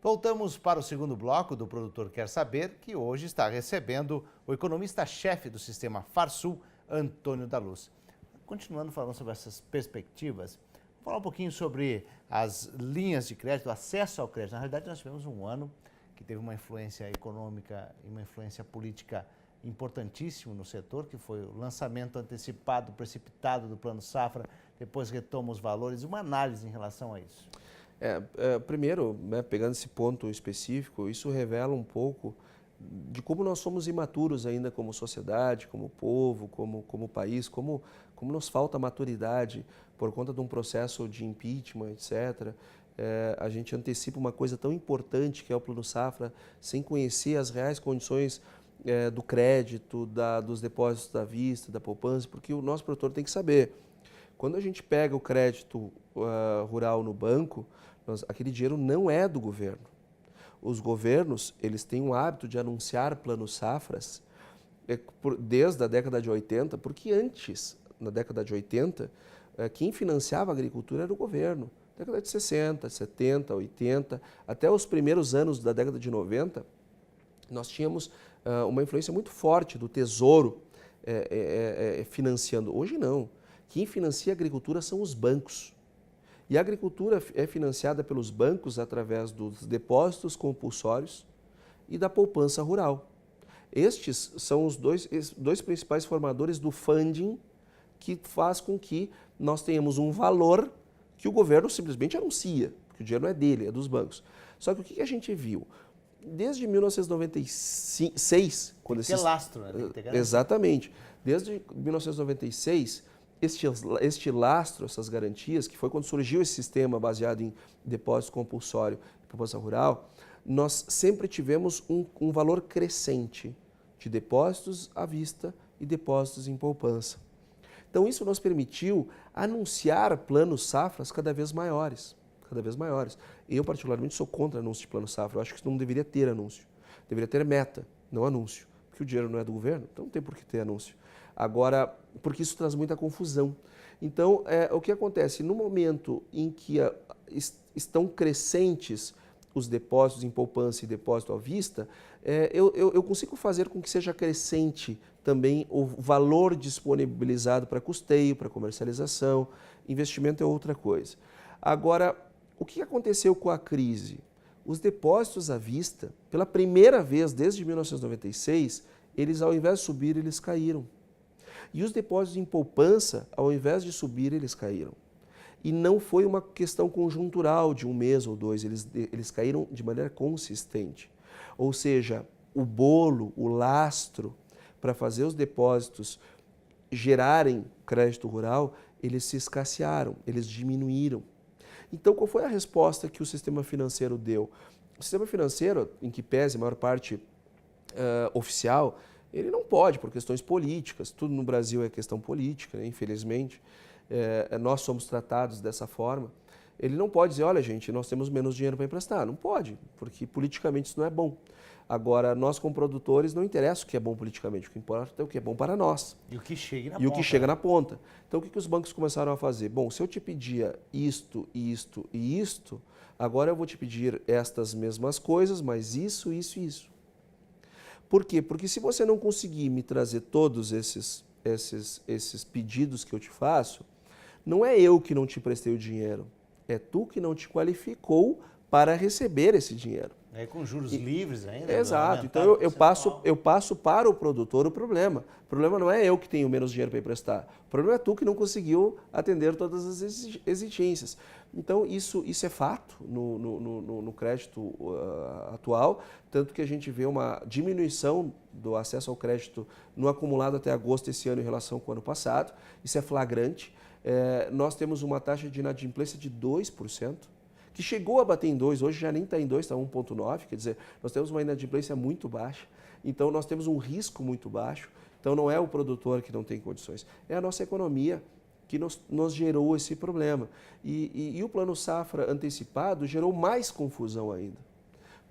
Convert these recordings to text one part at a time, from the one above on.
Voltamos para o segundo bloco do Produtor Quer Saber, que hoje está recebendo o economista-chefe do sistema Farsul, Antônio da Luz. Continuando falando sobre essas perspectivas, vou falar um pouquinho sobre as linhas de crédito, o acesso ao crédito. Na realidade, nós tivemos um ano que teve uma influência econômica e uma influência política importantíssimo no setor, que foi o lançamento antecipado, precipitado do Plano Safra, depois retoma os valores, uma análise em relação a isso. Primeiro, pegando esse ponto específico, isso revela um pouco de como nós somos imaturos ainda como sociedade, como povo, como país, como nos falta maturidade por conta de um processo de impeachment, etc. A gente antecipa uma coisa tão importante que é o Plano Safra, sem conhecer as reais condições do crédito, dos depósitos à vista, da poupança, porque o nosso produtor tem que saber. Quando a gente pega o crédito rural no banco, aquele dinheiro não é do governo. Os governos, eles têm o hábito de anunciar planos safras desde a década de 80, porque antes, na década de 80, quem financiava a agricultura era o governo. Década de 60, 70, 80, até os primeiros anos da década de 90, nós tínhamos uma influência muito forte do Tesouro financiando. Hoje não. Quem financia a agricultura são os bancos. E a agricultura é financiada pelos bancos através dos depósitos compulsórios e da poupança rural. Estes são os dois principais formadores do funding, que faz com que nós tenhamos um valor que o governo simplesmente anuncia, porque o dinheiro não é dele, é dos bancos. Só que o que a gente viu? Desde 1996... Tem lastro, né? Exatamente. Desde 1996... Este lastro, essas garantias, que foi quando surgiu esse sistema baseado em depósito compulsório e poupança rural, nós sempre tivemos um valor crescente de depósitos à vista e depósitos em poupança. Então isso nos permitiu anunciar planos safras cada vez maiores. Eu particularmente sou contra anúncio de plano safra, eu acho que não deveria ter anúncio, deveria ter meta, não anúncio, porque o dinheiro não é do governo, então não tem por que ter anúncio. Agora, porque isso traz muita confusão. Então, o que acontece? No momento em que estão crescentes os depósitos em poupança e depósito à vista, eu consigo fazer com que seja crescente também o valor disponibilizado para custeio, para comercialização, investimento é outra coisa. Agora, o que aconteceu com a crise? Os depósitos à vista, pela primeira vez desde 1996, eles ao invés de subir, eles caíram. E os depósitos em poupança, ao invés de subir, eles caíram. E não foi uma questão conjuntural de um mês ou dois, eles caíram de maneira consistente. Ou seja, o bolo, o lastro, para fazer os depósitos gerarem crédito rural, eles se escassearam, eles diminuíram. Então, qual foi a resposta que o sistema financeiro deu? O sistema financeiro, em que pese a maior parte oficial, ele não pode, por questões políticas, tudo no Brasil é questão política, né? Infelizmente, nós somos tratados dessa forma. Ele não pode dizer, olha gente, nós temos menos dinheiro para emprestar, não pode, porque politicamente isso não é bom. Agora, nós como produtores não interessa o que é bom politicamente, o que importa é o que é bom para nós. E o que chega na ponta. E o que chega na ponta. Então o que os bancos começaram a fazer? Bom, se eu te pedia isto, isto e isto, agora eu vou te pedir estas mesmas coisas, mas isso, isso e isso. Por quê? Porque se você não conseguir me trazer todos esses pedidos que eu te faço, não é eu que não te prestei o dinheiro, é tu que não te qualificou para receber esse dinheiro. É com juros livres ainda. Exato. Então eu passo para o produtor o problema. O problema não é eu que tenho menos dinheiro para emprestar. O problema é tu que não conseguiu atender todas as exigências. Então isso é fato no crédito atual, tanto que a gente vê uma diminuição do acesso ao crédito no acumulado até agosto desse ano em relação com o ano passado. Isso é flagrante. Nós temos uma taxa de inadimplência de 2%. Que chegou a bater em 2, hoje já nem está em 2, está 1,9, quer dizer, nós temos uma inadimplência muito baixa, então nós temos um risco muito baixo, então não é o produtor que não tem condições, é a nossa economia que nos gerou esse problema. E o Plano Safra antecipado gerou mais confusão ainda,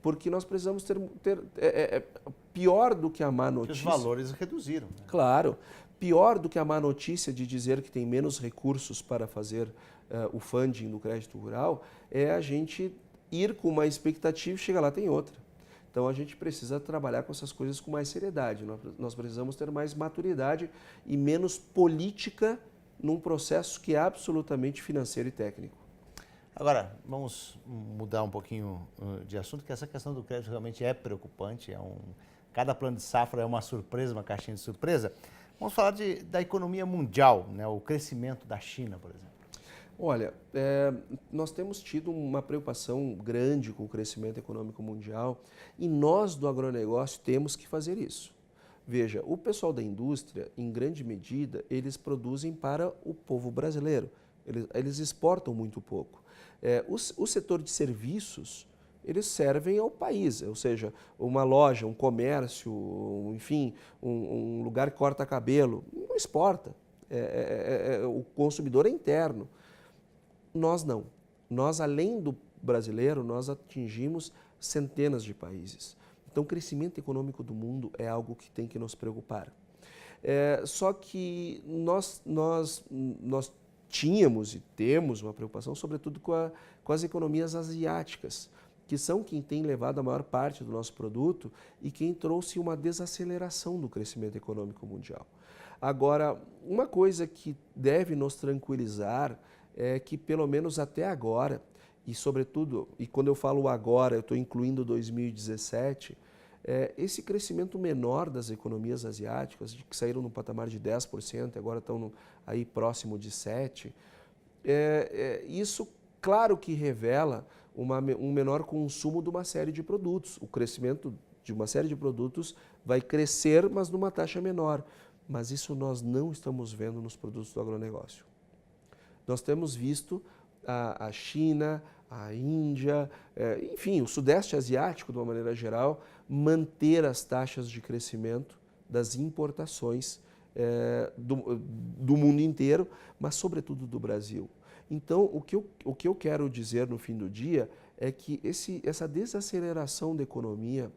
porque nós precisamos ter pior do que a má notícia. Os valores reduziram. Né? Claro, pior do que a má notícia de dizer que tem menos recursos para fazer o funding do crédito rural, é a gente ir com uma expectativa e chega lá tem outra. Então a gente precisa trabalhar com essas coisas com mais seriedade. Nós precisamos ter mais maturidade e menos política num processo que é absolutamente financeiro e técnico. Agora, vamos mudar um pouquinho de assunto, que essa questão do crédito realmente é preocupante. Cada plano de safra é uma surpresa, uma caixinha de surpresa. Vamos falar da economia mundial, né? O crescimento da China, por exemplo. Olha, nós temos tido uma preocupação grande com o crescimento econômico mundial e nós do agronegócio temos que fazer isso. Veja, o pessoal da indústria, em grande medida, eles produzem para o povo brasileiro. Eles exportam muito pouco. O setor de serviços, eles servem ao país, ou seja, uma loja, um comércio, enfim, um lugar que corta cabelo, não exporta. O consumidor é interno. Nós não. Nós, além do brasileiro, nós atingimos centenas de países. Então, o crescimento econômico do mundo é algo que tem que nos preocupar. Só que nós tínhamos e temos uma preocupação, sobretudo com as economias asiáticas, que são quem tem levado a maior parte do nosso produto e quem trouxe uma desaceleração do crescimento econômico mundial. Agora, uma coisa que deve nos tranquilizar é que, pelo menos até agora, e sobretudo, e quando eu falo agora, eu estou incluindo 2017, esse crescimento menor das economias asiáticas, que saíram no patamar de 10%, agora estão aí próximo de 7%, isso, claro que revela um menor consumo de uma série de produtos. O crescimento de uma série de produtos vai crescer, mas numa taxa menor. Mas isso nós não estamos vendo nos produtos do agronegócio. Nós temos visto a China, a Índia, enfim, o Sudeste Asiático, de uma maneira geral, manter as taxas de crescimento das importações do mundo inteiro, mas sobretudo do Brasil. Então, o que eu quero dizer no fim do dia é que essa desaceleração da economia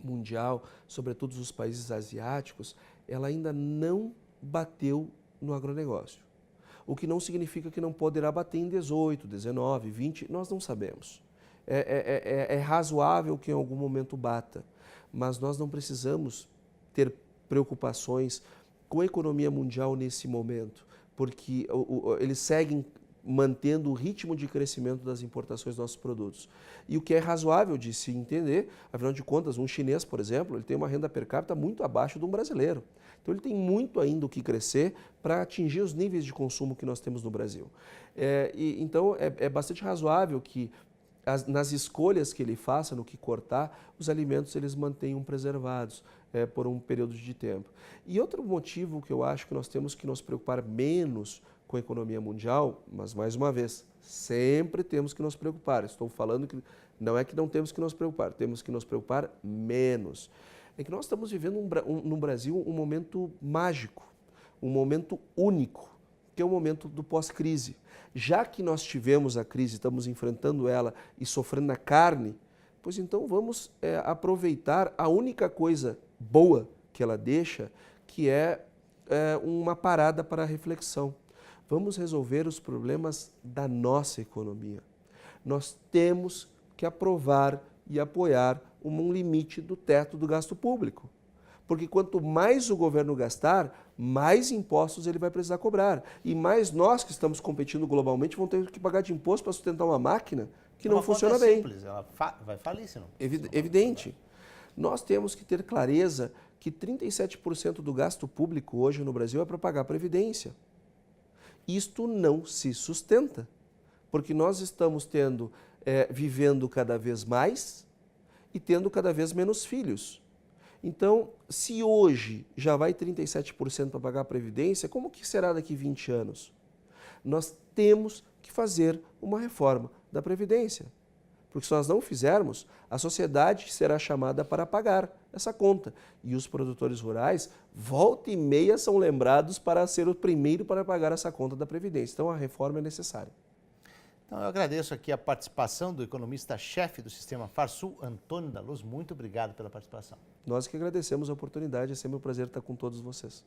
mundial, sobretudo os países asiáticos, ela ainda não bateu no agronegócio. O que não significa que não poderá bater em 18, 19, 20, nós não sabemos. É razoável que em algum momento bata, mas nós não precisamos ter preocupações com a economia mundial nesse momento, porque eles seguem mantendo o ritmo de crescimento das importações dos nossos produtos. E o que é razoável de se entender, afinal de contas, um chinês, por exemplo, ele tem uma renda per capita muito abaixo de um brasileiro. Então ele tem muito ainda o que crescer para atingir os níveis de consumo que nós temos no Brasil. Então é bastante razoável que nas escolhas que ele faça, no que cortar, os alimentos eles mantenham preservados por um período de tempo. E outro motivo que eu acho que nós temos que nos preocupar menos com a economia mundial, mas mais uma vez, sempre temos que nos preocupar. Estou falando que não é que não temos que nos preocupar menos. É que nós estamos vivendo no Brasil um momento mágico, um momento único, que é o momento do pós-crise. Já que nós tivemos a crise, estamos enfrentando ela e sofrendo na carne, pois então vamos aproveitar a única coisa boa que ela deixa, que é uma parada para a reflexão. Vamos resolver os problemas da nossa economia. Nós temos que aprovar e apoiar um limite do teto do gasto público. Porque quanto mais o governo gastar, mais impostos ele vai precisar cobrar. E mais nós que estamos competindo globalmente vamos ter que pagar de imposto para sustentar uma máquina que não funciona bem. Simples, ela vai falir, senão. Evidente. Nós temos que ter clareza que 37% do gasto público hoje no Brasil é para pagar a Previdência. Isto não se sustenta, porque nós estamos vivendo cada vez mais e tendo cada vez menos filhos. Então, se hoje já vai 37% para pagar a Previdência, como que será daqui 20 anos? Nós temos que fazer uma reforma da Previdência, porque se nós não fizermos, a sociedade será chamada para pagar essa conta. E os produtores rurais, volta e meia, são lembrados para ser o primeiro para pagar essa conta da Previdência. Então, a reforma é necessária. Então, eu agradeço aqui a participação do economista-chefe do Sistema Farsul, Antônio da Luz. Muito obrigado pela participação. Nós que agradecemos a oportunidade, é sempre um prazer estar com todos vocês.